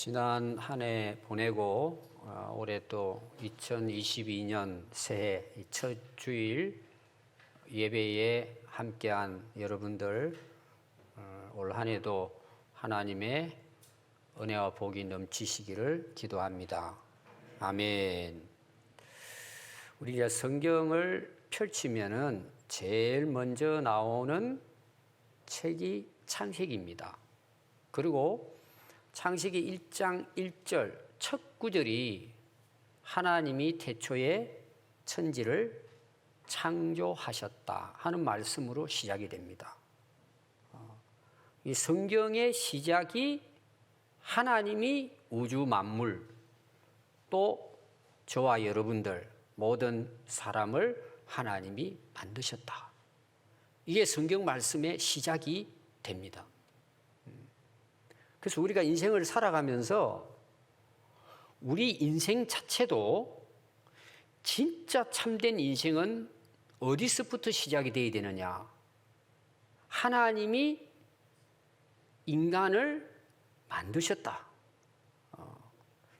지난 한 해 보내고 올해 또 2022년 새해 첫 주일 예배에 함께한 여러분들, 올 한 해도 하나님의 은혜와 복이 넘치시기를 기도합니다. 아멘. 우리가 성경을 펼치면은 제일 먼저 나오는 책이 창세기입니다. 그리고 창세기 1장 1절 첫 구절이 하나님이 태초에 천지를 창조하셨다 하는 말씀으로 시작이 됩니다. 이 성경의 시작이 하나님이 우주 만물, 또 저와 여러분들 모든 사람을 하나님이 만드셨다. 이게 성경 말씀의 시작이 됩니다. 그래서 우리가 인생을 살아가면서 우리 인생 자체도 진짜 참된 인생은 어디서부터 시작이 되어야 되느냐? 하나님이 인간을 만드셨다.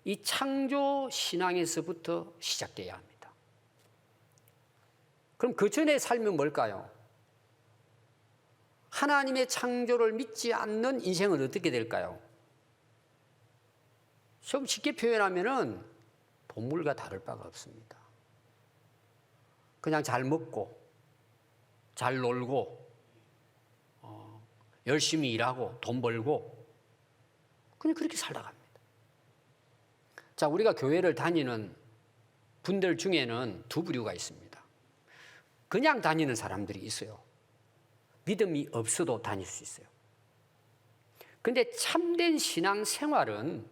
이 창조 신앙에서부터 시작돼야 합니다. 그럼 그 전에 삶은 뭘까요? 하나님의 창조를 믿지 않는 인생은 어떻게 될까요? 좀 쉽게 표현하면은 동물과 다를 바가 없습니다. 그냥 잘 먹고, 잘 놀고, 열심히 일하고, 돈 벌고, 그냥 그렇게 살다 갑니다. 자, 우리가 교회를 다니는 분들 중에는 두 부류가 있습니다. 그냥 다니는 사람들이 있어요. 믿음이 없어도 다닐 수 있어요. 그런데 참된 신앙 생활은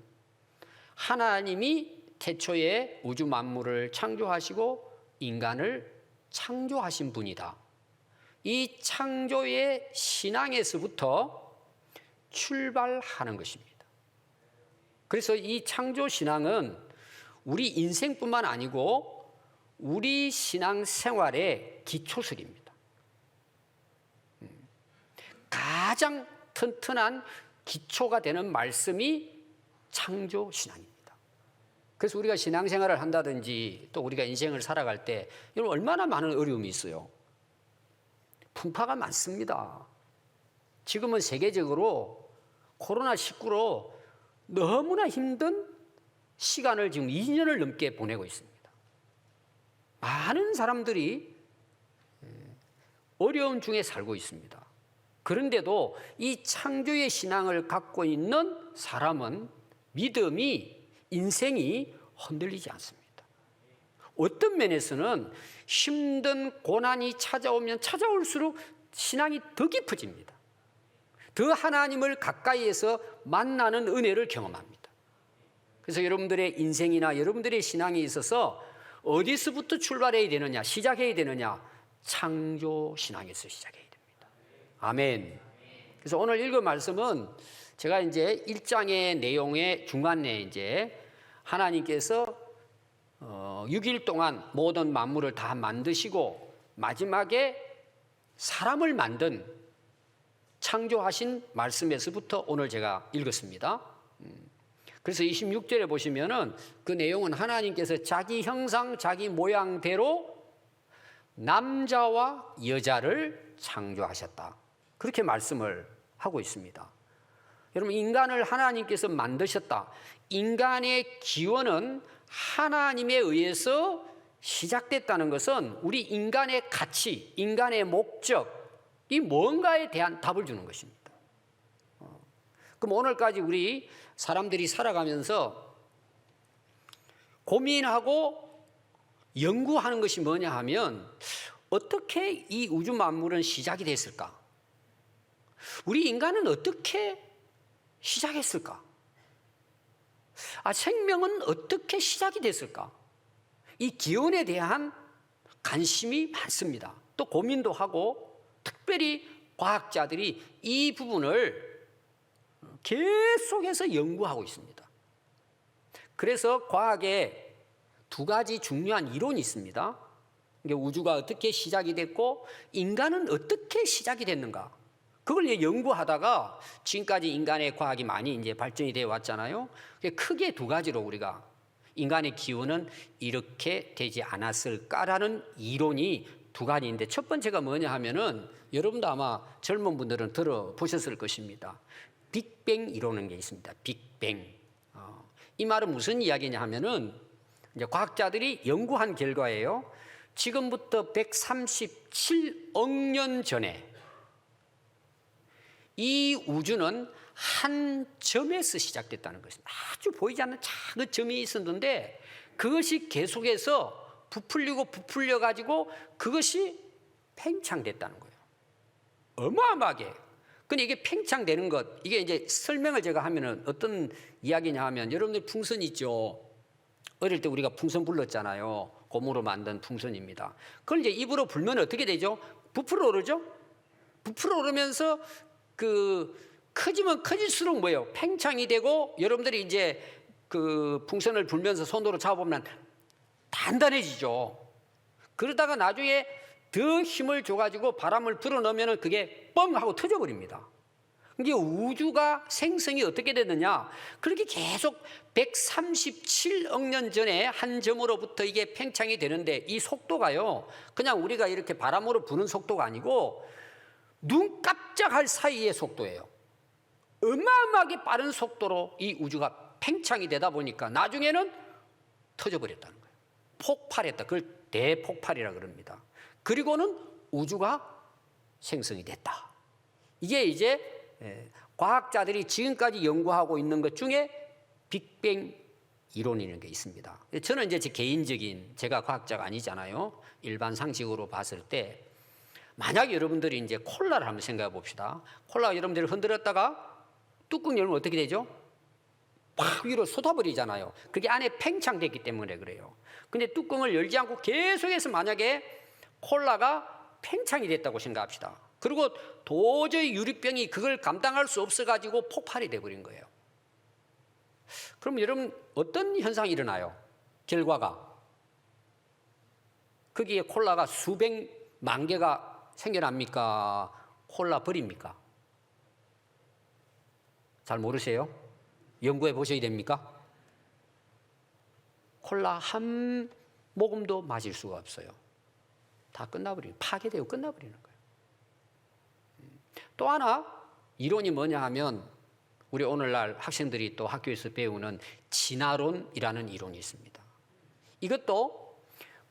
하나님이 태초에 우주 만물을 창조하시고 인간을 창조하신 분이다. 이 창조의 신앙에서부터 출발하는 것입니다. 그래서 이 창조 신앙은 우리 인생뿐만 아니고 우리 신앙 생활의 기초설입니다. 가장 튼튼한 기초가 되는 말씀이 창조 신앙입니다. 그래서 우리가 신앙생활을 한다든지 또 우리가 인생을 살아갈 때 여러분 얼마나 많은 어려움이 있어요. 풍파가 많습니다. 지금은 세계적으로 코로나19로 너무나 힘든 시간을 지금 2년을 넘게 보내고 있습니다. 많은 사람들이 어려움 중에 살고 있습니다. 그런데도 이 창조의 신앙을 갖고 있는 사람은 믿음이, 인생이 흔들리지 않습니다. 어떤 면에서는 힘든 고난이 찾아오면 찾아올수록 신앙이 더 깊어집니다. 더 하나님을 가까이에서 만나는 은혜를 경험합니다. 그래서 여러분들의 인생이나 여러분들의 신앙에 있어서 어디서부터 출발해야 되느냐, 시작해야 되느냐, 창조 신앙에서 시작해야 됩니다. 아멘. 그래서 오늘 읽은 말씀은 제가 이제 1장의 내용의 중간에 이제 하나님께서 6일 동안 모든 만물을 다 만드시고 마지막에 사람을 만든 창조하신 말씀에서부터 오늘 제가 읽었습니다. 그래서 26절에 보시면은 그 내용은 하나님께서 자기 형상, 자기 모양대로 남자와 여자를 창조하셨다. 그렇게 말씀을 하고 있습니다. 여러분, 인간을 하나님께서 만드셨다. 인간의 기원은 하나님에 의해서 시작됐다는 것은 우리 인간의 가치, 인간의 목적이 뭔가에 대한 답을 주는 것입니다. 그럼 오늘까지 우리 사람들이 살아가면서 고민하고 연구하는 것이 뭐냐 하면 어떻게 이 우주 만물은 시작이 됐을까? 우리 인간은 어떻게 시작했을까? 생명은 어떻게 시작이 됐을까? 이 기원에 대한 관심이 많습니다. 또 고민도 하고 특별히 과학자들이 이 부분을 계속해서 연구하고 있습니다. 그래서 과학에 두 가지 중요한 이론이 있습니다. 우주가 어떻게 시작이 됐고 인간은 어떻게 시작이 됐는가? 그걸 이제 연구하다가 지금까지 인간의 과학이 많이 이제 발전이 되어 왔잖아요. 크게 두 가지로 우리가 인간의 기원은 이렇게 되지 않았을까라는 이론이 두 가지인데, 첫 번째가 뭐냐 하면은 여러분도 아마 젊은 분들은 들어보셨을 것입니다. 빅뱅 이론인 게 있습니다. 빅뱅. 이 말은 무슨 이야기냐 하면은 이제 과학자들이 연구한 결과예요. 지금부터 137억 년 전에 이 우주는 한 점에서 시작됐다는 것입니다. 아주 보이지 않는 작은 점이 있었는데 그것이 계속해서 부풀려 가지고 그것이 팽창됐다는 거예요. 어마어마하게. 근데 이게 팽창되는 것, 이게 이제 설명을 제가 하면은 어떤 이야기냐 하면, 여러분들 풍선 있죠. 어릴 때 우리가 풍선 불렀잖아요. 고무로 만든 풍선입니다. 그걸 이제 입으로 불면 어떻게 되죠? 부풀어 오르죠? 부풀어 오르면서 커지면 커질수록 뭐예요? 팽창이 되고, 여러분들이 이제 그 풍선을 불면서 손으로 잡아보면 단단해지죠. 그러다가 나중에 더 힘을 줘가지고 바람을 불어넣으면 그게 뻥 하고 터져버립니다. 이게 우주가 생성이 어떻게 됐느냐? 그렇게 계속 137억 년 전에 한 점으로부터 이게 팽창이 되는데, 이 속도가요, 그냥 우리가 이렇게 바람으로 부는 속도가 아니고 눈 깜짝할 사이의 속도예요. 어마어마하게 빠른 속도로 이 우주가 팽창이 되다 보니까 나중에는 터져버렸다는 거예요. 폭발했다. 그걸 대폭발이라 그럽니다. 그리고는 우주가 생성이 됐다. 이게 이제 과학자들이 지금까지 연구하고 있는 것 중에 빅뱅 이론이라는 게 있습니다. 저는 이제 제 개인적인, 제가 과학자가 아니잖아요. 일반 상식으로 봤을 때, 만약 여러분들이 이제 콜라를 한번 생각해 봅시다. 콜라 여러분들이 흔들었다가 뚜껑 열면 어떻게 되죠? 팍 위로 쏟아버리잖아요. 그게 안에 팽창됐기 때문에 그래요. 근데 뚜껑을 열지 않고 계속해서 만약에 콜라가 팽창이 됐다고 생각합시다. 그리고 도저히 유리병이 그걸 감당할 수 없어가지고 폭발이 돼버린 거예요. 그럼 여러분 어떤 현상이 일어나요? 결과가. 거기에 콜라가 수백만 개가 생겨납니까? 콜라 버립니까? 잘 모르세요? 연구해 보셔야 됩니까? 콜라 한 모금도 마실 수가 없어요. 다 끝나버리는, 파괴되고 끝나버리는 거예요. 또 하나 이론이 뭐냐 하면, 우리 오늘날 학생들이 또 학교에서 배우는 진화론이라는 이론이 있습니다. 이것도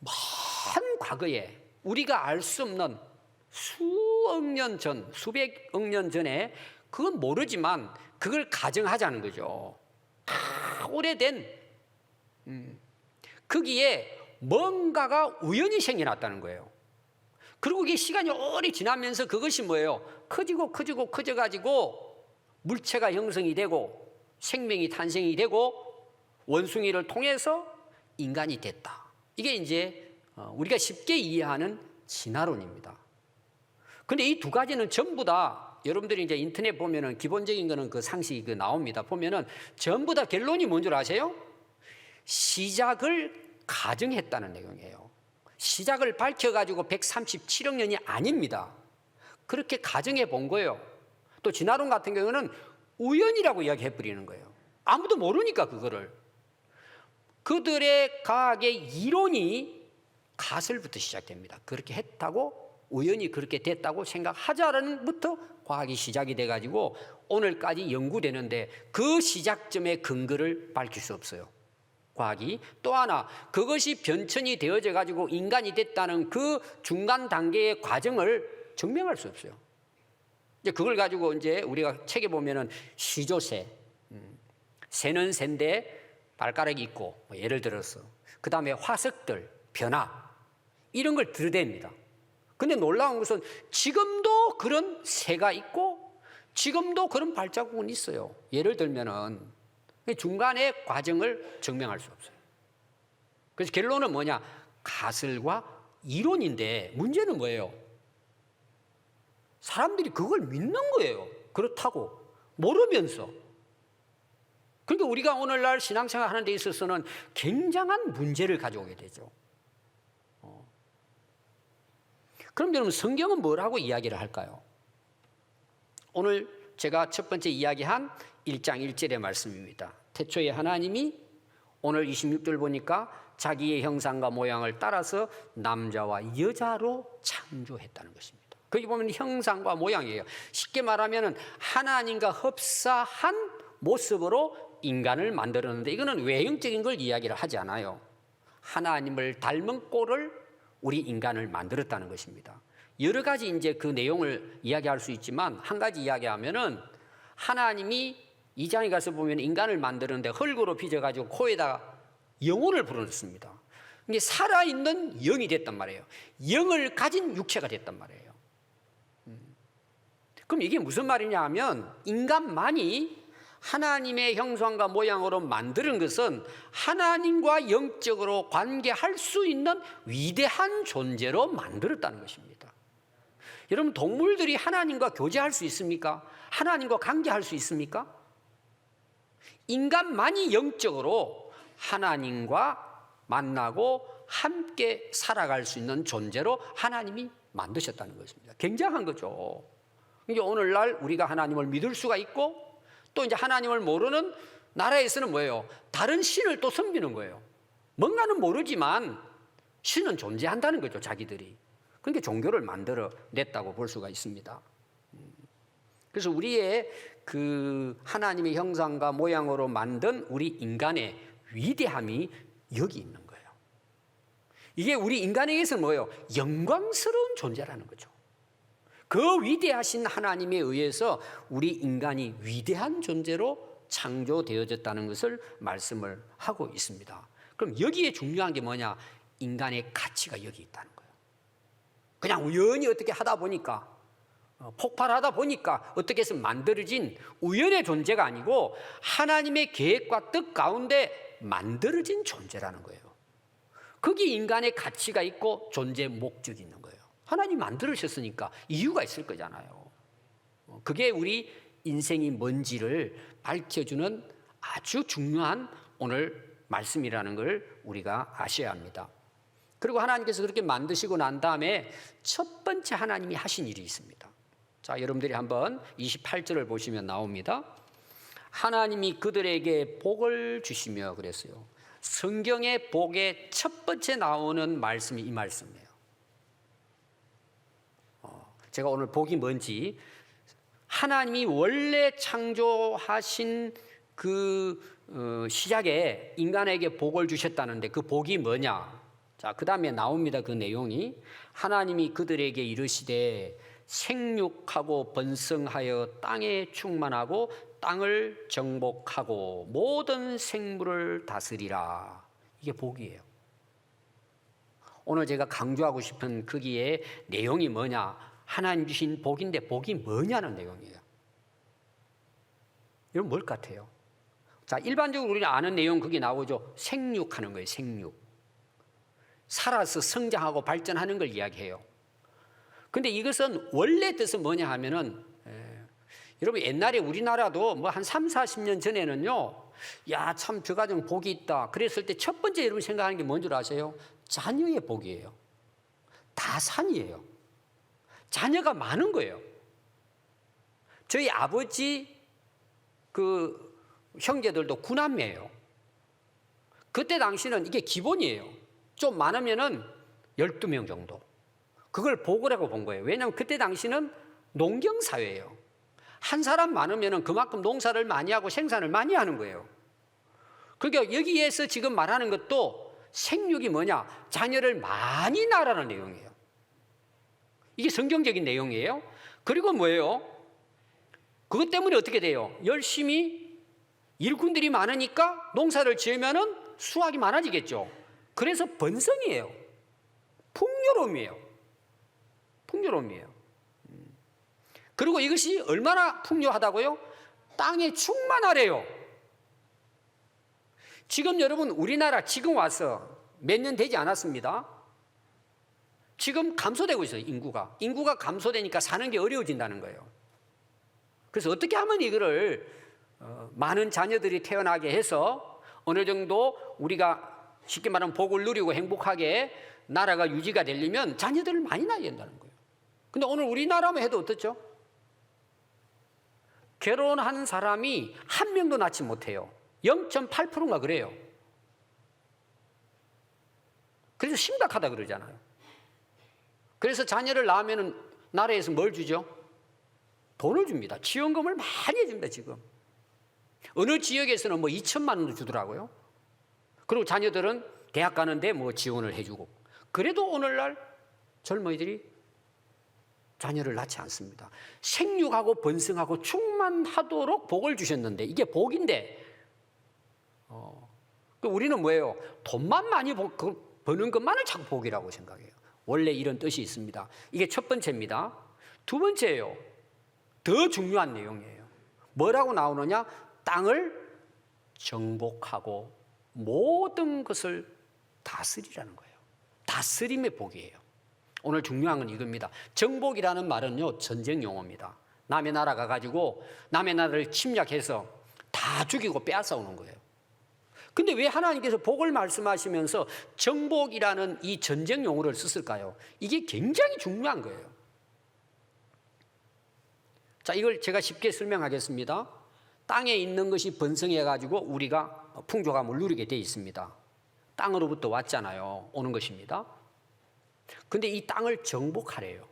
먼 과거에 우리가 알 수 없는 수억 년 전, 수백억 년 전에, 그건 모르지만 그걸 가정하자는 거죠. 오래된 거기에 뭔가가 우연히 생겨났다는 거예요. 그리고 이게 시간이 오래 지나면서 그것이 뭐예요? 커져가지고 물체가 형성이 되고 생명이 탄생이 되고 원숭이를 통해서 인간이 됐다. 이게 이제 우리가 쉽게 이해하는 진화론입니다. 근데 이 두 가지는 전부 다, 여러분들이 이제 인터넷 보면은 기본적인 거는 그 상식이 나옵니다. 보면은 전부 다 결론이 뭔 줄 아세요? 시작을 가정했다는 내용이에요. 시작을 밝혀가지고 137억 년이 아닙니다. 그렇게 가정해 본 거예요. 또 진화론 같은 경우는 우연이라고 이야기해버리는 거예요. 아무도 모르니까 그거를. 그들의 과학의 이론이 가설부터 시작됩니다. 그렇게 했다고, 우연히 그렇게 됐다고 생각하자라는 부터 과학이 시작이 돼가지고 오늘까지 연구되는데, 그 시작점의 근거를 밝힐 수 없어요. 과학이. 또 하나, 그것이 변천이 되어져 가지고 인간이 됐다는 그 중간 단계의 과정을 증명할 수 없어요. 이제 그걸 가지고 이제 우리가 책에 보면은 시조새, 새는 새인데 발가락이 있고, 뭐 예를 들어서 그 다음에 화석들, 변화, 이런 걸 들여댑니다. 근데 놀라운 것은 지금도 그런 새가 있고 지금도 그런 발자국은 있어요. 예를 들면은 중간의 과정을 증명할 수 없어요. 그래서 결론은 뭐냐? 가설과 이론인데, 문제는 뭐예요? 사람들이 그걸 믿는 거예요. 그렇다고 모르면서. 그러니까 우리가 오늘날 신앙생활 하는 데 있어서는 굉장한 문제를 가져오게 되죠. 그럼 여러분, 성경은 뭐라고 이야기를 할까요? 오늘 제가 첫 번째 이야기한 1장 1절의 말씀입니다. 태초에 하나님이 오늘 26절 보니까 자기의 형상과 모양을 따라서 남자와 여자로 창조했다는 것입니다. 거기 보면 형상과 모양이에요. 쉽게 말하면 하나님과 흡사한 모습으로 인간을 만들었는데 이거는 외형적인 걸 이야기를 하지 않아요. 하나님을 닮은 꼴을 우리 인간을 만들었다는 것입니다. 여러 가지 이제 그 내용을 이야기할 수 있지만 한 가지 이야기하면은 하나님이 2장에 가서 보면 인간을 만드는데 흙으로 빚어가지고 코에다가 영혼을 불어넣습니다. 이게 살아있는 영이 됐단 말이에요. 영을 가진 육체가 됐단 말이에요. 그럼 이게 무슨 말이냐 하면 인간만이 하나님의 형상과 모양으로 만드는 것은 하나님과 영적으로 관계할 수 있는 위대한 존재로 만들었다는 것입니다. 여러분, 동물들이 하나님과 교제할 수 있습니까? 하나님과 관계할 수 있습니까? 인간만이 영적으로 하나님과 만나고 함께 살아갈 수 있는 존재로 하나님이 만드셨다는 것입니다. 굉장한 거죠. 이게 오늘날 우리가 하나님을 믿을 수가 있고 또 이제 하나님을 모르는 나라에서는 뭐예요? 다른 신을 또 섬기는 거예요. 뭔가는 모르지만 신은 존재한다는 거죠, 자기들이. 그러니까 종교를 만들어 냈다고 볼 수가 있습니다. 그래서 우리의 그 하나님의 형상과 모양으로 만든 우리 인간의 위대함이 여기 있는 거예요. 이게 우리 인간에게서 뭐예요? 영광스러운 존재라는 거죠. 그 위대하신 하나님에 의해서 우리 인간이 위대한 존재로 창조되어졌다는 것을 말씀을 하고 있습니다. 그럼 여기에 중요한 게 뭐냐? 인간의 가치가 여기 있다는 거예요. 그냥 우연히 어떻게 하다 보니까 폭발하다 보니까 어떻게 해서 만들어진 우연의 존재가 아니고 하나님의 계획과 뜻 가운데 만들어진 존재라는 거예요. 거기 인간의 가치가 있고 존재 목적이 있는 거예요. 하나님 만들으셨으니까 이유가 있을 거잖아요. 그게 우리 인생이 뭔지를 밝혀주는 아주 중요한 오늘 말씀이라는 걸 우리가 아셔야 합니다. 그리고 하나님께서 그렇게 만드시고 난 다음에 첫 번째 하나님이 하신 일이 있습니다. 자, 여러분들이 한번 28절을 보시면 나옵니다. 하나님이 그들에게 복을 주시며 그랬어요. 성경의 복의 첫 번째 나오는 말씀이 이 말씀이에요. 제가 오늘 복이 뭔지, 하나님이 원래 창조하신 그 시작에 인간에게 복을 주셨다는데 그 복이 뭐냐? 자, 그 다음에 나옵니다. 그 내용이 하나님이 그들에게 이르시되 생육하고 번성하여 땅에 충만하고 땅을 정복하고 모든 생물을 다스리라. 이게 복이에요. 오늘 제가 강조하고 싶은 거기에 내용이 뭐냐? 하나님 주신 복인데 복이 뭐냐는 내용이에요. 이건 뭘 같아요? 자, 일반적으로 우리가 아는 내용 거기 나오죠. 생육하는 거예요. 생육. 살아서 성장하고 발전하는 걸 이야기해요. 근데 이것은 원래 뜻은 뭐냐 하면은 여러분 옛날에 우리나라도 뭐 한 3, 40년 전에는요. 야, 참 저 가정 복이 있다. 그랬을 때 첫 번째 여러분 생각하는 게 뭔 줄 아세요? 자녀의 복이에요. 다산이에요. 자녀가 많은 거예요. 저희 아버지 그 형제들도 9남매예요. 그때 당시는 이게 기본이에요. 좀 많으면은 12명 정도. 그걸 복이라고 본 거예요. 왜냐하면 그때 당시는 농경사회예요. 한 사람 많으면은 그만큼 농사를 많이 하고 생산을 많이 하는 거예요. 그러니까 여기에서 지금 말하는 것도 생육이 뭐냐? 자녀를 많이 낳으라는 내용이에요. 이게 성경적인 내용이에요. 그리고 뭐예요? 그것 때문에 어떻게 돼요? 열심히 일꾼들이 많으니까 농사를 지으면은 수확이 많아지겠죠. 그래서 번성이에요. 풍요로움이에요. 풍요로움이에요. 그리고 이것이 얼마나 풍요하다고요? 땅에 충만하래요. 지금 여러분 우리나라 지금 와서 몇 년 되지 않았습니다. 지금 감소되고 있어요. 인구가 감소되니까 사는 게 어려워진다는 거예요. 그래서 어떻게 하면 이거를 많은 자녀들이 태어나게 해서 어느 정도 우리가 쉽게 말하면 복을 누리고 행복하게 나라가 유지가 되려면 자녀들을 많이 낳아야 된다는 거예요. 근데 오늘 우리나라만 해도 어떻죠? 결혼한 사람이 한 명도 낳지 못해요. 0.8%인가 그래요. 그래서 심각하다 그러잖아요. 그래서 자녀를 낳으면 나라에서 뭘 주죠? 돈을 줍니다. 지원금을 많이 해줍니다, 지금. 어느 지역에서는 뭐 2천만 원도 주더라고요. 그리고 자녀들은 대학 가는데 뭐 지원을 해주고. 그래도 오늘날 젊은이들이 자녀를 낳지 않습니다. 생육하고 번성하고 충만하도록 복을 주셨는데 이게 복인데 우리는 뭐예요? 돈만 많이 버는 것만을 자꾸 복이라고 생각해요. 원래 이런 뜻이 있습니다. 이게 첫 번째입니다. 두 번째예요. 더 중요한 내용이에요. 뭐라고 나오느냐? 땅을 정복하고 모든 것을 다스리라는 거예요. 다스림의 복이에요. 오늘 중요한 건 이겁니다. 정복이라는 말은요, 전쟁 용어입니다. 남의 나라 가가지고 남의 나라를 침략해서 다 죽이고 빼앗아오는 거예요. 근데 왜 하나님께서 복을 말씀하시면서 정복이라는 이 전쟁 용어를 썼을까요? 이게 굉장히 중요한 거예요. 자, 이걸 제가 쉽게 설명하겠습니다. 땅에 있는 것이 번성해가지고 우리가 풍족함을 누리게 돼 있습니다. 땅으로부터 왔잖아요. 오는 것입니다. 근데 이 땅을 정복하래요.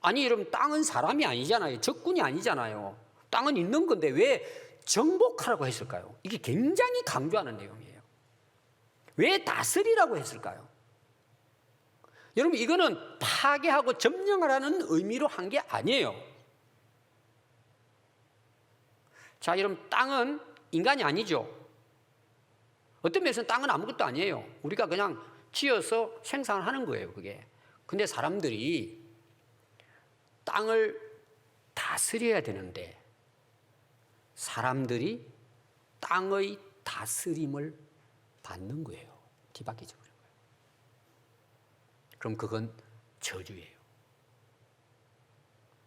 아니, 여러분, 땅은 사람이 아니잖아요. 적군이 아니잖아요. 땅은 있는 건데 왜 정복하라고 했을까요? 이게 굉장히 강조하는 내용이에요. 왜 다스리라고 했을까요? 여러분, 이거는 파괴하고 점령하라는 의미로 한 게 아니에요. 자, 여러분, 땅은 인간이 아니죠. 어떤 면에서는 땅은 아무것도 아니에요. 우리가 그냥 지어서 생산하는 거예요, 그게. 근데 사람들이 땅을 다스려야 되는데 사람들이 땅의 다스림을 받는 거예요. 뒤바뀌어져 버린 거예요. 그럼 그건 저주예요.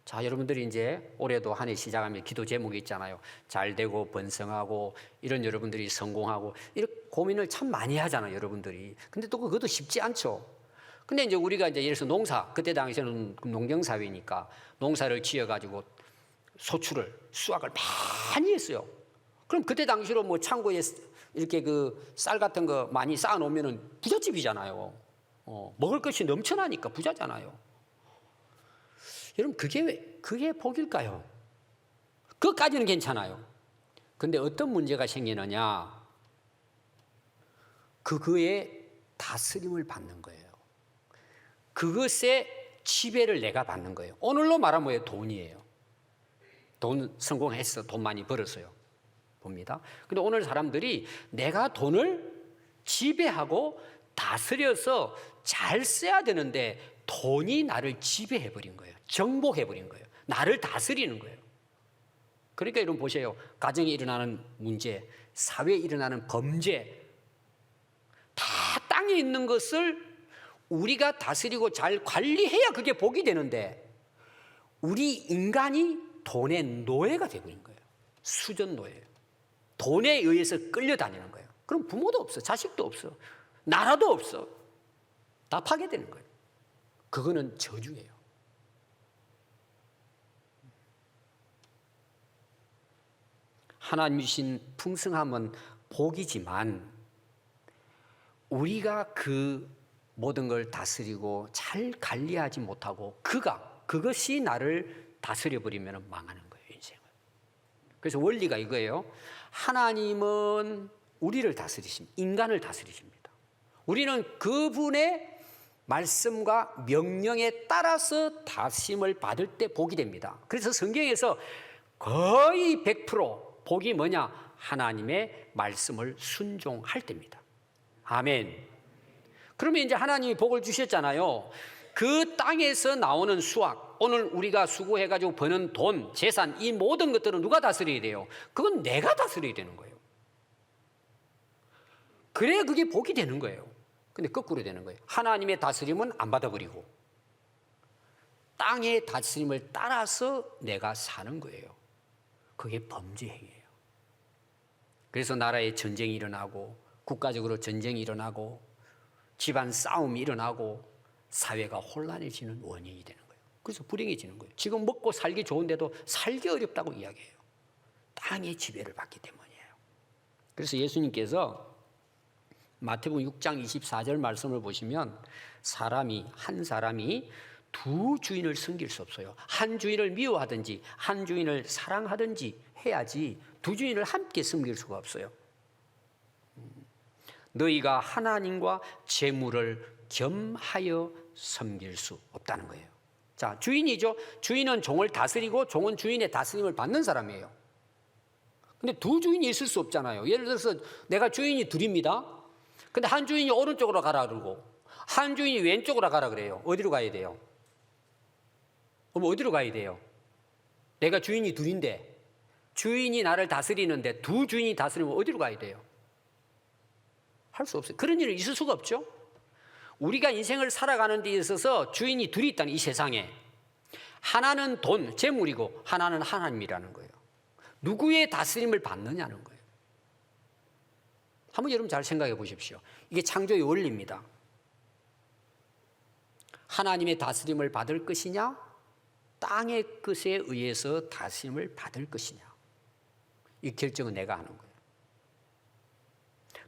자, 여러분들이 이제 올해도 한 해 시작하면 기도 제목이 있잖아요. 잘 되고 번성하고 이런 여러분들이 성공하고 이런 고민을 참 많이 하잖아요, 여러분들이. 근데 또 그것도 쉽지 않죠. 근데 이제 우리가 이제 예를 들어서 농사, 그때 당시에는 농경사회니까 농사를 지어가지고 수확을 많이 했어요. 그럼 그때 당시로 뭐 창고에 이렇게 그 쌀 같은 거 많이 쌓아놓으면 부잣집이잖아요. 먹을 것이 넘쳐나니까 부자잖아요. 여러분, 그게 복일까요? 그것까지는 괜찮아요. 근데 어떤 문제가 생기느냐? 그거에 다스림을 받는 거예요. 그것의 지배를 내가 받는 거예요. 오늘로 말하면 뭐예요? 돈이에요. 돈 성공했어. 돈 많이 벌었어요. 봅니다. 근데 오늘 사람들이 내가 돈을 지배하고 다스려서 잘 써야 되는데 돈이 나를 지배해버린 거예요. 정복해버린 거예요. 나를 다스리는 거예요. 그러니까 여러분 보세요. 가정에 일어나는 문제, 사회에 일어나는 범죄, 다 땅에 있는 것을 우리가 다스리고 잘 관리해야 그게 복이 되는데 우리 인간이 돈의 노예가 되버린 거예요. 수전 노예예요. 돈에 의해서 끌려다니는 거예요. 그럼 부모도 없어, 자식도 없어, 나라도 없어. 다 파괴되는 거예요. 그거는 저주예요. 하나님 주신 풍성함은 복이지만 우리가 그 모든 걸 다스리고 잘 관리하지 못하고 그것이 나를 다스려버리면 망하는 거예요, 인생은. 그래서 원리가 이거예요. 하나님은 우리를 다스리십니다. 인간을 다스리십니다. 우리는 그분의 말씀과 명령에 따라서 다스림을 받을 때 복이 됩니다. 그래서 성경에서 거의 100% 복이 뭐냐? 하나님의 말씀을 순종할 때입니다. 아멘. 그러면 이제 하나님이 복을 주셨잖아요. 그 땅에서 나오는 수확, 오늘 우리가 수고해가지고 버는 돈, 재산, 이 모든 것들은 누가 다스려야 돼요? 그건 내가 다스려야 되는 거예요. 그래야 그게 복이 되는 거예요. 근데 거꾸로 되는 거예요. 하나님의 다스림은 안 받아버리고 땅의 다스림을 따라서 내가 사는 거예요. 그게 범죄 행위예요. 그래서 나라에 전쟁이 일어나고 국가적으로 전쟁이 일어나고 집안 싸움이 일어나고 사회가 혼란해지는 원인이 되는 거예요. 그래서 불행해지는 거예요. 지금 먹고 살기 좋은데도 살기 어렵다고 이야기해요. 땅의 지배를 받기 때문이에요. 그래서 예수님께서 마태복음 6장 24절 말씀을 보시면 한 사람이 두 주인을 섬길 수 없어요. 한 주인을 미워하든지 한 주인을 사랑하든지 해야지 두 주인을 함께 섬길 수가 없어요. 너희가 하나님과 재물을 겸하여 섬길 수 없다는 거예요. 자, 주인이죠. 주인은 종을 다스리고 종은 주인의 다스림을 받는 사람이에요. 근데 두 주인이 있을 수 없잖아요. 예를 들어서 내가 주인이 둘입니다. 근데 한 주인이 오른쪽으로 가라 그러고 한 주인이 왼쪽으로 가라 그래요. 어디로 가야 돼요? 그럼 어디로 가야 돼요? 내가 주인이 둘인데 주인이 나를 다스리는데 두 주인이 다스리면 어디로 가야 돼요? 할 수 없어요. 그런 일은 있을 수가 없죠. 우리가 인생을 살아가는 데 있어서 주인이 둘이 있다는 이 세상에 하나는 돈, 재물이고 하나는 하나님이라는 거예요. 누구의 다스림을 받느냐는 거예요. 한번 여러분 잘 생각해 보십시오. 이게 창조의 원리입니다. 하나님의 다스림을 받을 것이냐, 땅의 것에 의해서 다스림을 받을 것이냐. 이 결정은 내가 하는 거예요.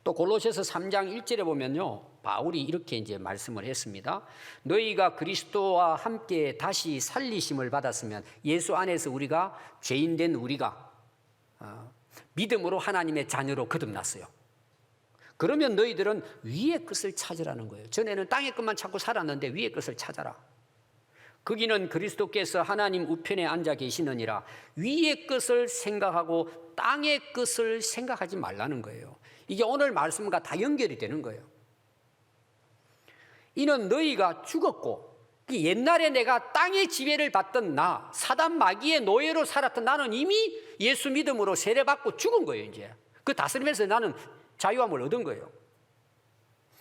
또 골로새서 3장 1절에 보면요, 바울이 이렇게 이제 말씀을 했습니다. 너희가 그리스도와 함께 다시 살리심을 받았으면 예수 안에서 우리가 죄인된 우리가 믿음으로 하나님의 자녀로 거듭났어요. 그러면 너희들은 위의 것을 찾으라는 거예요. 전에는 땅의 것만 찾고 살았는데 위의 것을 찾아라. 거기는 그리스도께서 하나님 우편에 앉아 계시느니라. 위의 것을 생각하고 땅의 것을 생각하지 말라는 거예요. 이게 오늘 말씀과 다 연결이 되는 거예요. 이는 너희가 죽었고, 옛날에 내가 땅의 지배를 받던 나, 사단 마귀의 노예로 살았던 나는 이미 예수 믿음으로 세례받고 죽은 거예요. 이제 그 다스림에서 나는 자유함을 얻은 거예요.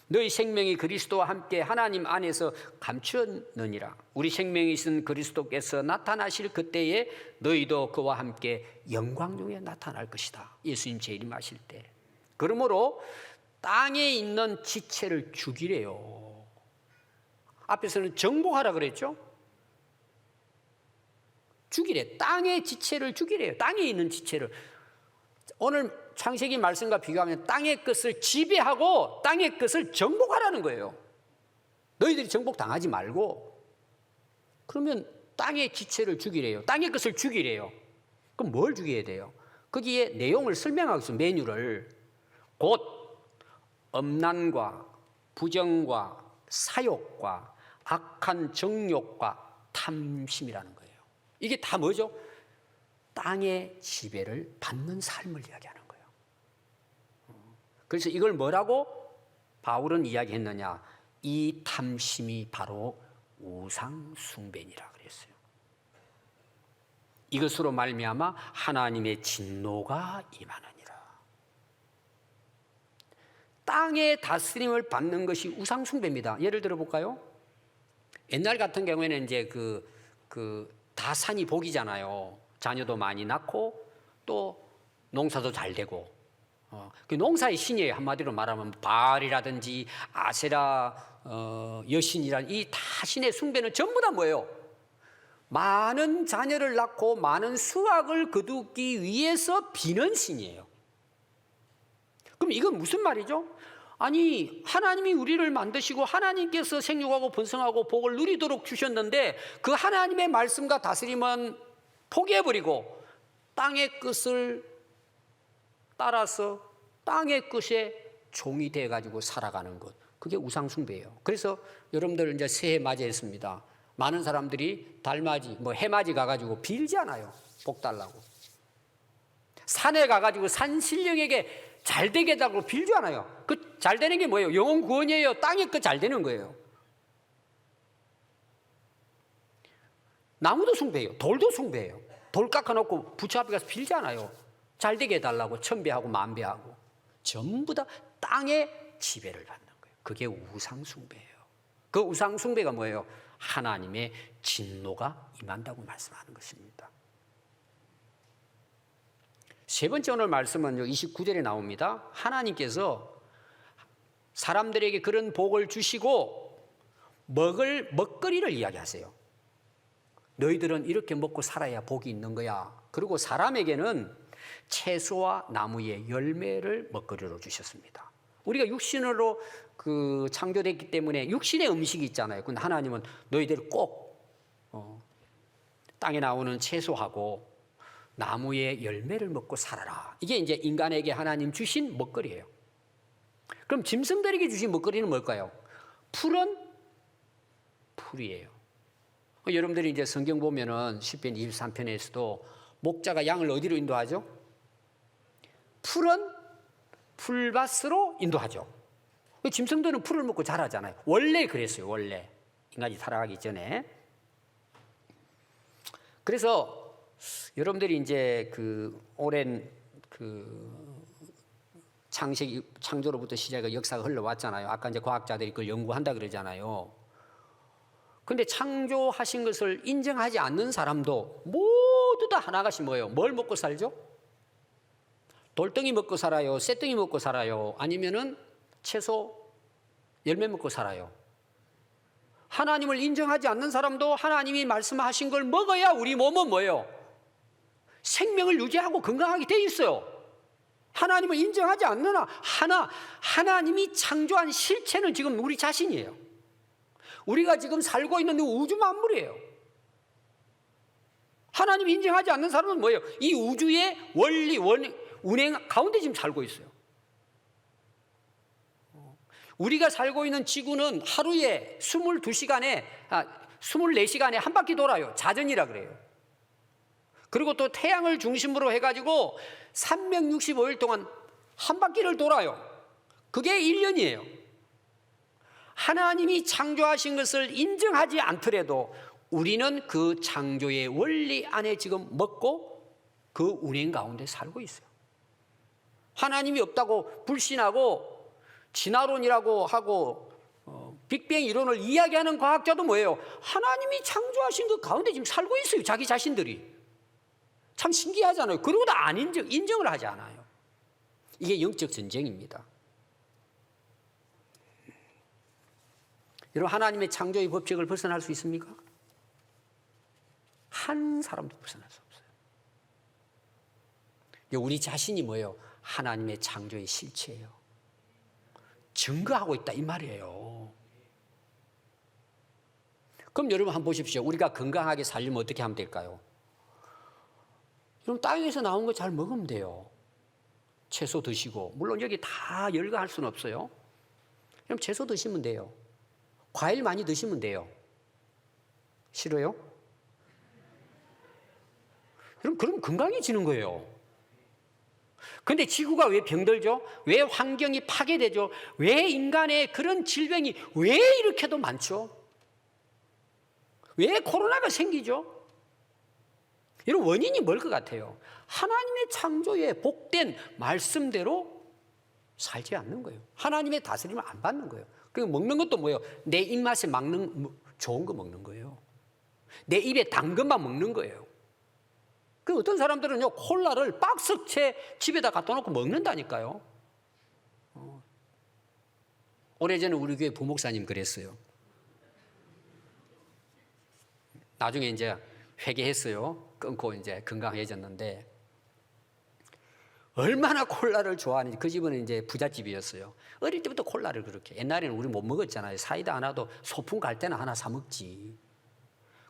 너희 생명이 그리스도와 함께 하나님 안에서 감추었느니라. 우리 생명이신 그리스도께서 나타나실 그때에 너희도 그와 함께 영광 중에 나타날 것이다. 예수님 재림하실 때. 그러므로 땅에 있는 지체를 죽이래요. 앞에서는 정복하라 그랬죠? 죽이래. 땅의 지체를 죽이래요. 땅에 있는 지체를. 오늘 창세기 말씀과 비교하면 땅의 것을 지배하고 땅의 것을 정복하라는 거예요. 너희들이 정복당하지 말고. 그러면 땅의 지체를 죽이래요. 땅의 것을 죽이래요. 그럼 뭘 죽여야 돼요? 거기에 내용을 설명하고 있어요. 메뉴를. 곧 엄난과 부정과 사욕과 악한 정욕과 탐심이라는 거예요. 이게 다 뭐죠? 땅의 지배를 받는 삶을 이야기하는 거예요. 그래서 이걸 뭐라고 바울은 이야기했느냐? 이 탐심이 바로 우상 숭배니라 그랬어요. 이것으로 말미암아 하나님의 진노가 임하느니라. 땅의 다스림을 받는 것이 우상 숭배입니다. 예를 들어 볼까요? 옛날 같은 경우에는 이제 다산이 복이잖아요. 자녀도 많이 낳고 또 농사도 잘 되고. 그 농사의 신이에요. 한마디로 말하면 바알이라든지 아세라 여신이란 이 다 신의 숭배는 전부 다 뭐예요? 많은 자녀를 낳고 많은 수확을 거두기 위해서 비는 신이에요. 그럼 이건 무슨 말이죠? 아니, 하나님이 우리를 만드시고 하나님께서 생육하고 번성하고 복을 누리도록 주셨는데 그 하나님의 말씀과 다스림은 포기해버리고 땅의 것을 따라서 땅의 것에 종이 돼가지고 살아가는 것. 그게 우상숭배예요. 그래서 여러분들 이제 새해 맞이했습니다. 많은 사람들이 달맞이, 해맞이 가가지고 빌잖아요. 복 달라고. 산에 가가지고 산 신령에게 잘 되게 해달라고 빌잖아요. 그 잘 되는 게 뭐예요? 영혼 구원이에요? 땅의 것 잘 되는 거예요? 나무도 숭배해요. 돌도 숭배해요. 돌 깎아놓고 부처 앞에 가서 빌잖아요. 잘 되게 해달라고 천배하고 만배하고. 전부 다 땅의 지배를 받는 거예요. 그게 우상숭배예요. 그 우상숭배가 뭐예요? 하나님의 진노가 임한다고 말씀하는 것입니다. 세 번째 오늘 말씀은 29절에 나옵니다. 하나님께서 사람들에게 그런 복을 주시고 먹을 먹거리를 이야기하세요. 너희들은 이렇게 먹고 살아야 복이 있는 거야. 그리고 사람에게는 채소와 나무의 열매를 먹거리로 주셨습니다. 우리가 육신으로 창조됐기 때문에 육신의 음식이 있잖아요. 근데 하나님은 너희들 꼭 땅에 나오는 채소하고 나무의 열매를 먹고 살아라. 이게 이제 인간에게 하나님 주신 먹거리예요. 그럼 짐승들에게 주신 먹거리는 뭘까요? 풀은 풀이에요. 여러분들이 이제 성경 보면은 시편 23편에서도 목자가 양을 어디로 인도하죠? 풀은 풀밭으로 인도하죠. 짐승들은 풀을 먹고 자라잖아요. 원래 그랬어요. 원래 인간이 살아가기 전에. 그래서 여러분들이 이제 오랜 창조로부터 시작해 역사가 흘러왔잖아요. 아까 이제 과학자들이 그걸 연구한다 그러잖아요. 근데 창조하신 것을 인정하지 않는 사람도 모두 다 하나같이 뭐예요? 뭘 먹고 살죠? 돌덩이 먹고 살아요? 쇠덩이 먹고 살아요? 아니면은 채소 열매 먹고 살아요? 하나님을 인정하지 않는 사람도 하나님이 말씀하신 걸 먹어야 우리 몸은 뭐예요? 생명을 유지하고 건강하게 돼 있어요. 하나님을 인정하지 않는 하나님이 창조한 실체는 지금 우리 자신이에요. 우리가 지금 살고 있는 우주 만물이에요. 하나님이 인정하지 않는 사람은 뭐예요? 이 우주의 원리, 운행 가운데 지금 살고 있어요. 우리가 살고 있는 지구는 하루에 24시간에 한 바퀴 돌아요. 자전이라 그래요. 그리고 또 태양을 중심으로 해가지고 365일 동안 한 바퀴를 돌아요. 그게 1년이에요. 하나님이 창조하신 것을 인정하지 않더라도 우리는 그 창조의 원리 안에 지금 먹고 그 운행 가운데 살고 있어요. 하나님이 없다고 불신하고 진화론이라고 하고 빅뱅 이론을 이야기하는 과학자도 뭐예요? 하나님이 창조하신 그 가운데 지금 살고 있어요. 자기 자신들이. 참 신기하잖아요. 그러고도 안 인정을 하지 않아요. 이게 영적 전쟁입니다. 여러분, 하나님의 창조의 법칙을 벗어날 수 있습니까? 한 사람도 벗어날 수 없어요. 우리 자신이 뭐예요? 하나님의 창조의 실체예요. 증거하고 있다 이 말이에요. 그럼 여러분 한번 보십시오. 우리가 건강하게 살려면 어떻게 하면 될까요? 여러분, 땅에서 나온 거 잘 먹으면 돼요. 채소 드시고. 물론 여기 다 열거할 수는 없어요. 그럼 채소 드시면 돼요. 과일 많이 드시면 돼요. 싫어요? 그럼 건강해지는 거예요. 근데 지구가 왜 병들죠? 왜 환경이 파괴되죠? 왜 인간의 그런 질병이 왜 이렇게도 많죠? 왜 코로나가 생기죠? 이런 원인이 뭘 것 같아요? 하나님의 창조의 복된 말씀대로 살지 않는 거예요. 하나님의 다스림을 안 받는 거예요. 그리고 먹는 것도 뭐예요? 내 입맛에 맞는 좋은 거 먹는 거예요. 내 입에 단 것만 먹는 거예요. 그 어떤 사람들은요, 콜라를 박스채 집에다 갖다 놓고 먹는다니까요. 오래전에 우리 교회 부목사님 그랬어요. 나중에 이제 회개했어요. 끊고 이제 건강해졌는데, 얼마나 콜라를 좋아하는지. 그 집은 이제 부잣집이었어요. 어릴 때부터 콜라를 그렇게. 옛날에는 우리 못 먹었잖아요. 사이다 하나도 소풍 갈 때는 하나 사 먹지.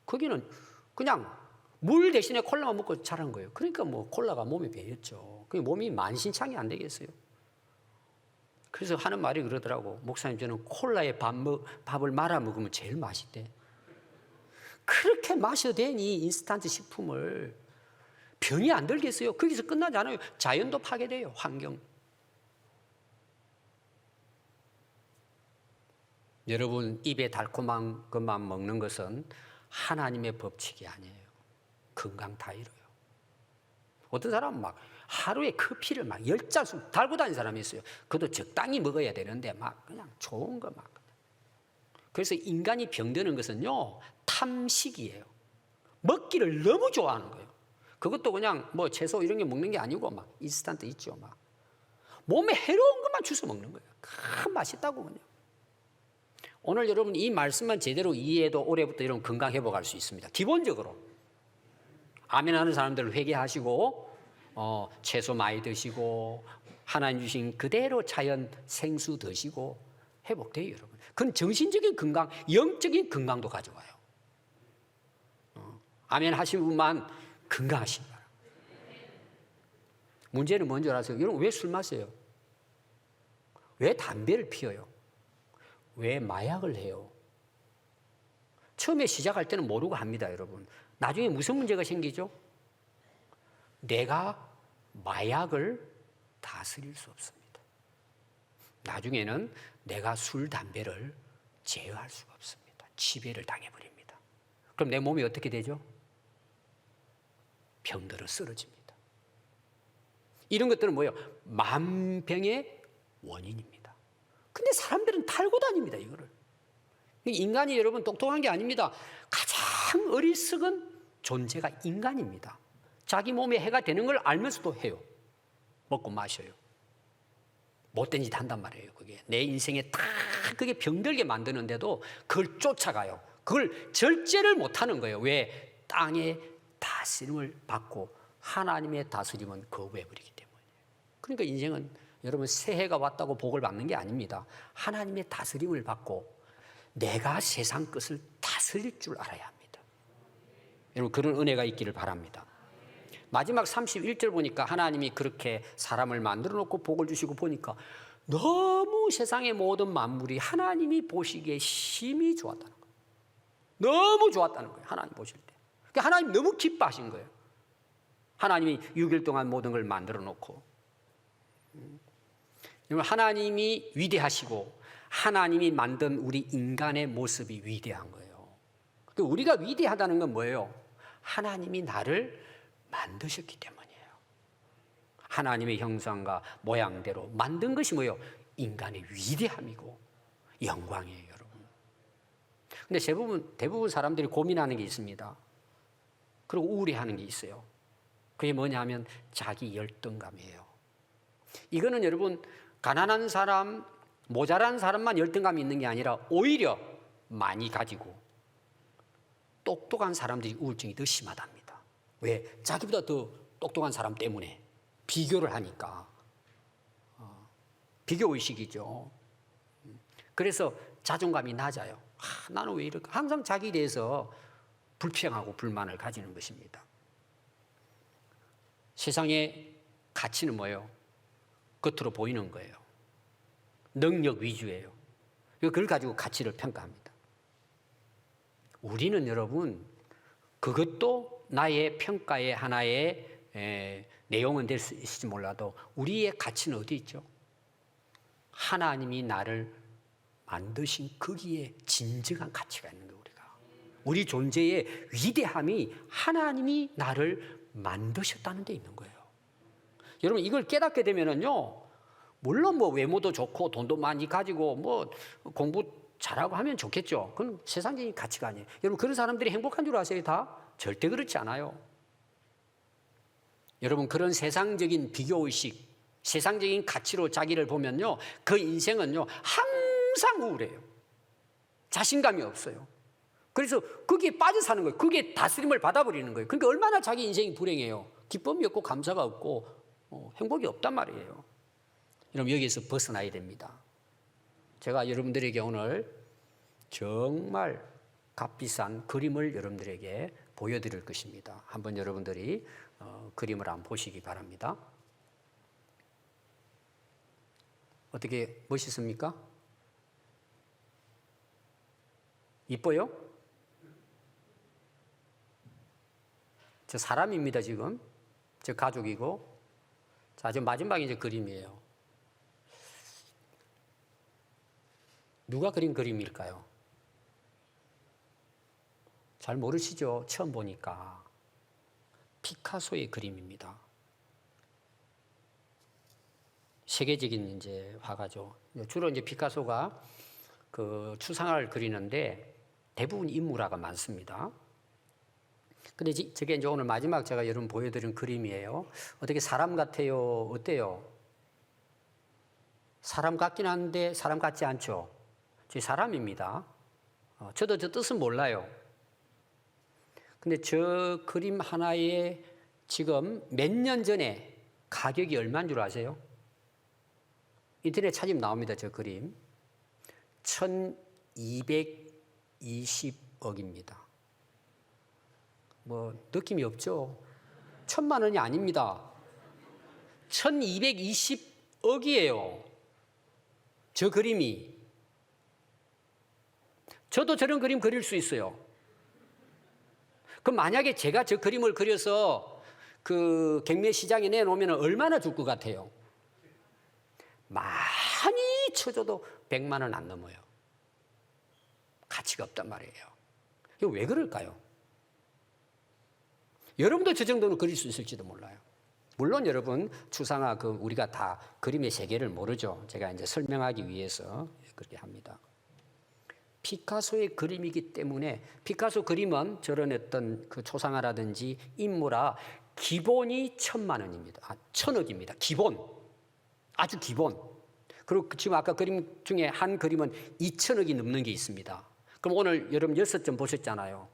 거기는 그냥 물 대신에 콜라만 먹고 자란 거예요. 그러니까 뭐 콜라가 몸에 배였죠. 그 몸이 만신창이 안 되겠어요. 그래서 하는 말이 그러더라고. 목사님, 저는 콜라에 밥을 말아 먹으면 제일 맛있대. 그렇게 마셔도 되니 인스턴트 식품을. 병이 안 들겠어요. 거기서 끝나지 않아요. 자연도 파괴돼요. 환경. 여러분, 입에 달콤한 것만 먹는 것은 하나님의 법칙이 아니에요. 건강 다 잃어요. 어떤 사람은 막 하루에 커피를 막 10잔씩 달고 다니는 사람이 있어요. 그것도 적당히 먹어야 되는데 막 그냥 좋은 거 막. 그래서 인간이 병드는 것은요, 탐식이에요. 먹기를 너무 좋아하는 거예요. 그것도 그냥 뭐 채소 이런 게 먹는 게 아니고 막 인스턴트 있죠. 막 몸에 해로운 것만 주워 먹는 거예요. 맛있다고 그냥. 오늘 여러분 이 말씀만 제대로 이해해도 올해부터 여러분 건강 회복할 수 있습니다. 기본적으로. 아멘 하는 사람들 회개하시고 채소 많이 드시고 하나님 주신 그대로 자연 생수 드시고 회복돼요, 여러분. 그건 정신적인 건강, 영적인 건강도 가져와요. 아멘 하신 분만 건강하신 거예요. 문제는 뭔지 아세요? 여러분, 왜 술 마셔요? 왜 담배를 피워요? 왜 마약을 해요? 처음에 시작할 때는 모르고 합니다, 여러분. 나중에 무슨 문제가 생기죠? 내가 마약을 다스릴 수 없습니다. 나중에는 내가 술, 담배를 제어할 수가 없습니다. 지배를 당해버립니다. 그럼 내 몸이 어떻게 되죠? 병들어 쓰러집니다. 이런 것들은 뭐예요? 만병의 원인입니다. 근데 사람들은 탈고 다닙니다, 이거를. 인간이 여러분 똑똑한 게 아닙니다. 가장 어리석은 존재가 인간입니다. 자기 몸에 해가 되는 걸 알면서도 해요. 먹고 마셔요. 못된 짓 한단 말이에요. 그게 내 인생에 다 그게 병들게 만드는데도 그걸 쫓아가요. 그걸 절제를 못하는 거예요. 왜? 땅의 다스림을 받고 하나님의 다스림은 거부해버리기 때문에. 그러니까 인생은 여러분 새해가 왔다고 복을 받는 게 아닙니다. 하나님의 다스림을 받고 내가 세상 것을 다스릴 줄 알아야 합니다. 여러분 그런 은혜가 있기를 바랍니다. 마지막 31절 보니까 하나님이 그렇게 사람을 만들어 놓고 복을 주시고 보니까 너무 세상의 모든 만물이 하나님이 보시기에 심히 좋았다는 거예요. 너무 좋았다는 거예요. 하나님 보실 때. 그러니까 하나님 너무 기뻐하신 거예요. 하나님이 6일 동안 모든 걸 만들어 놓고. 하나님이 위대하시고 하나님이 만든 우리 인간의 모습이 위대한 거예요. 우리가 위대하다는 건 뭐예요? 하나님이 나를 만드셨기 때문이에요. 하나님의 형상과 모양대로 만든 것이 뭐예요? 인간의 위대함이고 영광이에요, 여러분. 근데 대부분 사람들이 고민하는 게 있습니다. 그리고 우울해하는 게 있어요. 그게 뭐냐면 자기 열등감이에요. 이거는 여러분 가난한 사람, 모자란 사람만 열등감이 있는 게 아니라 오히려 많이 가지고 똑똑한 사람들이 우울증이 더 심하답니다. 왜? 자기보다 더 똑똑한 사람 때문에 비교를 하니까. 비교의식이죠. 그래서 자존감이 낮아요. 나는 왜 이럴까? 항상 자기에 대해서 불평하고 불만을 가지는 것입니다. 세상의 가치는 뭐예요? 겉으로 보이는 거예요. 능력 위주예요. 그걸 가지고 가치를 평가합니다. 우리는 여러분 그것도 나의 평가의 하나의 내용은 될 수 있을지 몰라도 우리의 가치는 어디 있죠? 하나님이 나를 만드신 거기에 진정한 가치가 있는 거예요. 우리 존재의 위대함이 하나님이 나를 만드셨다는 데 있는 거예요. 여러분 이걸 깨닫게 되면은요, 물론 뭐 외모도 좋고 돈도 많이 가지고 뭐 공부 잘하고 하면 좋겠죠. 그건 세상적인 가치가 아니에요. 여러분 그런 사람들이 행복한 줄 아세요? 다? 절대 그렇지 않아요. 여러분 그런 세상적인 비교의식, 세상적인 가치로 자기를 보면요, 그 인생은요 항상 우울해요. 자신감이 없어요. 그래서 거기에 빠져 사는 거예요. 거기에 다스림을 받아버리는 거예요. 그러니까 얼마나 자기 인생이 불행해요. 기쁨이 없고 감사가 없고 행복이 없단 말이에요. 여러분 여기에서 벗어나야 됩니다. 제가 여러분들에게 오늘 정말 값비싼 그림을 여러분들에게 보여드릴 것입니다. 한번 여러분들이 그림을 한번 보시기 바랍니다. 어떻게 멋있습니까? 이뻐요? 저 사람입니다, 지금. 저 가족이고. 자, 지금 마지막에 이제 그림이에요. 누가 그린 그림일까요? 잘 모르시죠? 처음 보니까. 피카소의 그림입니다. 세계적인 이제 화가죠. 주로 이제 피카소가 그 추상화를 그리는데 대부분 인물화가 많습니다. 근데 저게 이제 오늘 마지막 제가 여러분 보여드린 그림이에요. 어떻게 사람 같아요? 어때요? 사람 같긴 한데 사람 같지 않죠? 저 사람입니다. 저도 저 뜻은 몰라요. 근데 저 그림 하나에 지금 몇 년 전에 가격이 얼마인 줄 아세요? 인터넷 찾으면 나옵니다. 저 그림. 1220억입니다. 뭐 느낌이 없죠? 1000만 원이 아닙니다. 1220억이에요. 저 그림이. 저도 저런 그림 그릴 수 있어요. 그럼 만약에 제가 저 그림을 그려서 그 경매시장에 내놓으면 얼마나 줄 것 같아요? 많이 쳐줘도 100만 원 안 넘어요. 가치가 없단 말이에요. 이거 왜 그럴까요? 여러분도 저 정도는 그릴 수 있을지도 몰라요. 물론 여러분 추상화 우리가 다 그림의 세계를 모르죠. 제가 이제 설명하기 위해서 그렇게 합니다. 피카소의 그림이기 때문에 피카소 그림은 저런 어떤 그 초상화라든지 인물화 기본이 1000만 원입니다. 1000억입니다. 기본. 아주 기본. 그리고 지금 아까 그림 중에 한 그림은 2000억이 넘는 게 있습니다. 그럼 오늘 여러분 6점 보셨잖아요.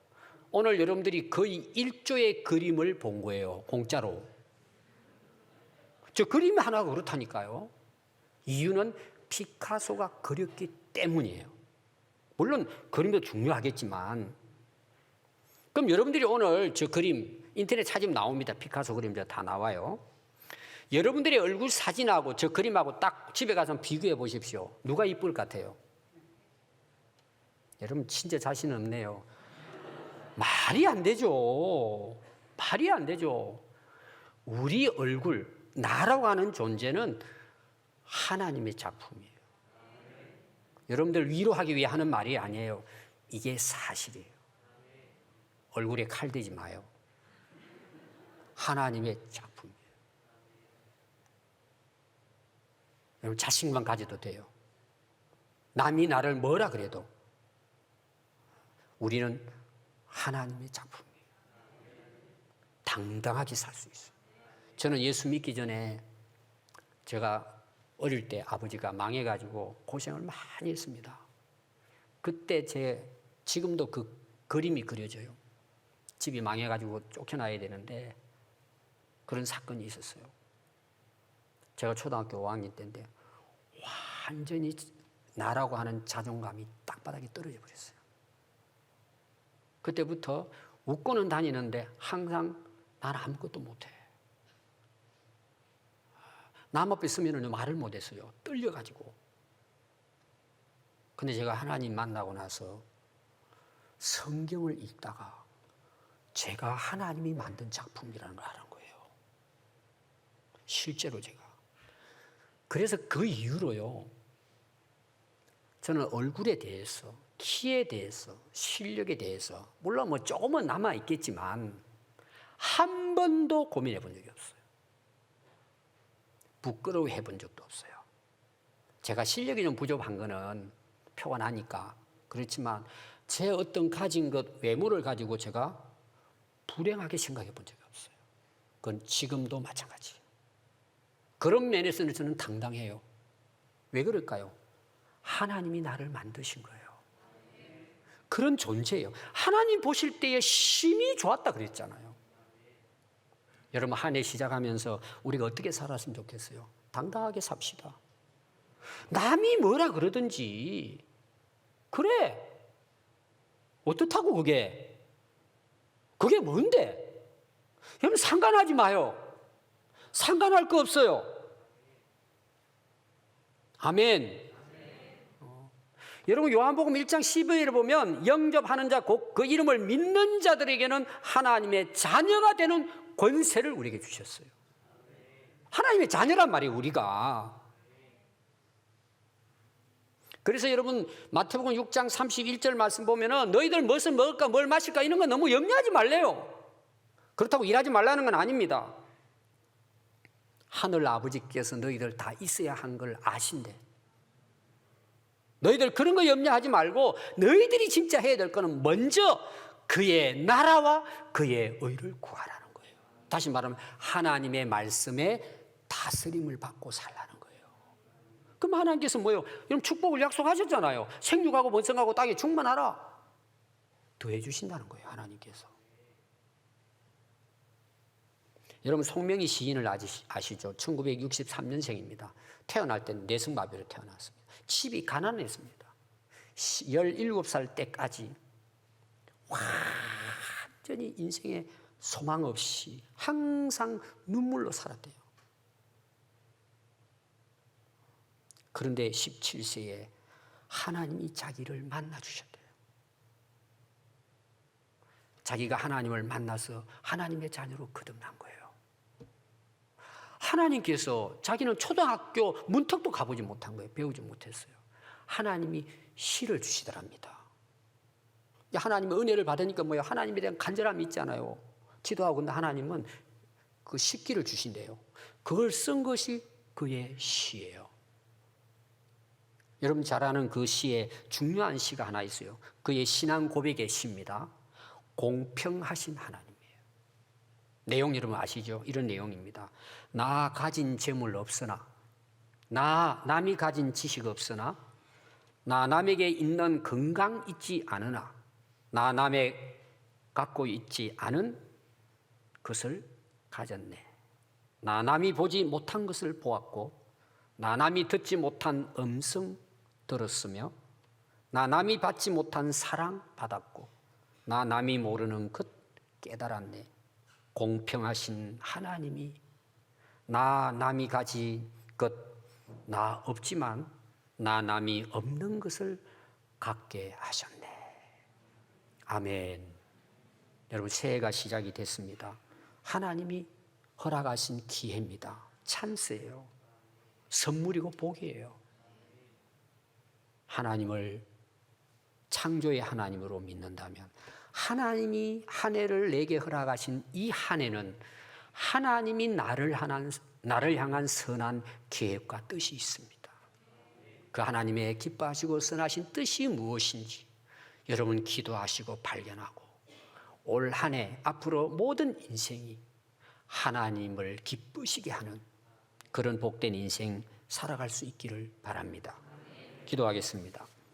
오늘 여러분들이 거의 1조의 그림을 본 거예요. 공짜로. 저 그림 하나가 그렇다니까요. 이유는 피카소가 그렸기 때문이에요. 물론 그림도 중요하겠지만, 그럼 여러분들이 오늘 저 그림 인터넷 찾으면 나옵니다. 피카소 그림도 다 나와요. 여러분들의 얼굴 사진하고 저 그림하고 딱 집에 가서 비교해 보십시오. 누가 이쁠 것 같아요? 여러분 진짜 자신 없네요. 말이 안 되죠. 말이 안 되죠. 우리 얼굴, 나라고 하는 존재는 하나님의 작품이에요. 여러분들 위로하기 위해 하는 말이 아니에요. 이게 사실이에요. 얼굴에 칼 대지 마요. 하나님의 작품이에요. 여러분 자신만 가져도 돼요. 남이 나를 뭐라 그래도 우리는 하나님의 작품이에요. 당당하게 살 수 있어요. 저는 예수 믿기 전에 제가 어릴 때 아버지가 망해가지고 고생을 많이 했습니다. 그때 지금도 그 그림이 그려져요. 집이 망해가지고 쫓겨나야 되는데 그런 사건이 있었어요. 제가 초등학교 5학년 때인데 완전히 나라고 하는 자존감이 땅바닥에 떨어져 버렸어요. 그때부터 웃고는 다니는데 항상 나는 아무것도 못해. 남 앞에 서면 말을 못했어요. 떨려가지고. 근데 제가 하나님 만나고 나서 성경을 읽다가 제가 하나님이 만든 작품이라는 걸 아는 거예요. 실제로 제가. 그래서 그 이후로요. 저는 얼굴에 대해서, 키에 대해서, 실력에 대해서 물론 뭐 조금은 남아있겠지만 한 번도 고민해 본 적이 없어요. 부끄러워해 본 적도 없어요. 제가 실력이 좀 부족한 거는 표가 나니까 그렇지만 제 어떤 가진 것, 외모를 가지고 제가 불행하게 생각해 본 적이 없어요. 그건 지금도 마찬가지예요. 그런 면에서는 저는 당당해요. 왜 그럴까요? 하나님이 나를 만드신 거예요. 그런 존재예요. 하나님 보실 때에 심히 좋았다 그랬잖아요. 여러분 한 해 시작하면서 우리가 어떻게 살았으면 좋겠어요? 당당하게 삽시다. 남이 뭐라 그러든지 그래. 어떻다고 그게? 그게 뭔데? 여러분 상관하지 마요. 상관할 거 없어요. 아멘. 여러분 요한복음 1장 12절에 보면 영접하는 자 곧 그 이름을 믿는 자들에게는 하나님의 자녀가 되는 권세를 우리에게 주셨어요. 하나님의 자녀란 말이에요, 우리가. 그래서 여러분 마태복음 6장 31절 말씀 보면은 너희들 무엇을 먹을까 뭘 마실까 이런 거 너무 염려하지 말래요. 그렇다고 일하지 말라는 건 아닙니다. 하늘 아버지께서 너희들 다 있어야 한 걸 아신대. 너희들 그런 거 염려하지 말고 너희들이 진짜 해야 될 거는 먼저 그의 나라와 그의 의를 구하라는 거예요. 다시 말하면 하나님의 말씀에 다스림을 받고 살라는 거예요. 그럼 하나님께서 뭐예요? 여러분 축복을 약속하셨잖아요. 생육하고 번성하고 땅에 충만하라. 더해 주신다는 거예요, 하나님께서. 여러분 송명희 시인을 아시죠? 1963년생입니다. 태어날 때는 뇌승마비로 태어났습니다. 집이 가난했습니다. 17살 때까지 완전히 인생에 소망 없이 항상 눈물로 살았대요. 그런데 17세에 하나님이 자기를 만나 주셨대요. 자기가 하나님을 만나서 하나님의 자녀로 거듭난 거예요. 하나님께서 자기는 초등학교 문턱도 가보지 못한 거예요. 배우지 못했어요. 하나님이 시를 주시더랍니다. 하나님의 은혜를 받으니까 뭐예요? 하나님에 대한 간절함이 있잖아요. 기도하고 근데 하나님은 그 식기를 주신대요. 그걸 쓴 것이 그의 시예요. 여러분 잘 아는 그 시에 중요한 시가 하나 있어요. 그의 신앙 고백의 시입니다. 공평하신 하나님이에요. 내용 여러분 아시죠? 이런 내용입니다. 나 가진 재물 없으나, 나 남이 가진 지식 없으나, 나 남에게 있는 건강 있지 않으나, 나 남에 갖고 있지 않은 것을 가졌네. 나 남이 보지 못한 것을 보았고, 나 남이 듣지 못한 음성 들었으며, 나 남이 받지 못한 사랑 받았고, 나 남이 모르는 것 깨달았네. 공평하신 하나님이 나 남이 가진 것, 나 없지만 나 남이 없는 것을 갖게 하셨네. 아멘. 여러분 새해가 시작이 됐습니다. 하나님이 허락하신 기회입니다. 찬스예요. 선물이고 복이에요. 하나님을 창조의 하나님으로 믿는다면 하나님이 한 해를 내게 허락하신 이 한 해는 하나님이 나를 향한 선한 계획과 뜻이 있습니다. 그 하나님의 기뻐하시고 선하신 뜻이 무엇인지 여러분 기도하시고 발견하고 올 한 해 앞으로 모든 인생이 하나님을 기쁘시게 하는 그런 복된 인생 살아갈 수 있기를 바랍니다. 기도하겠습니다.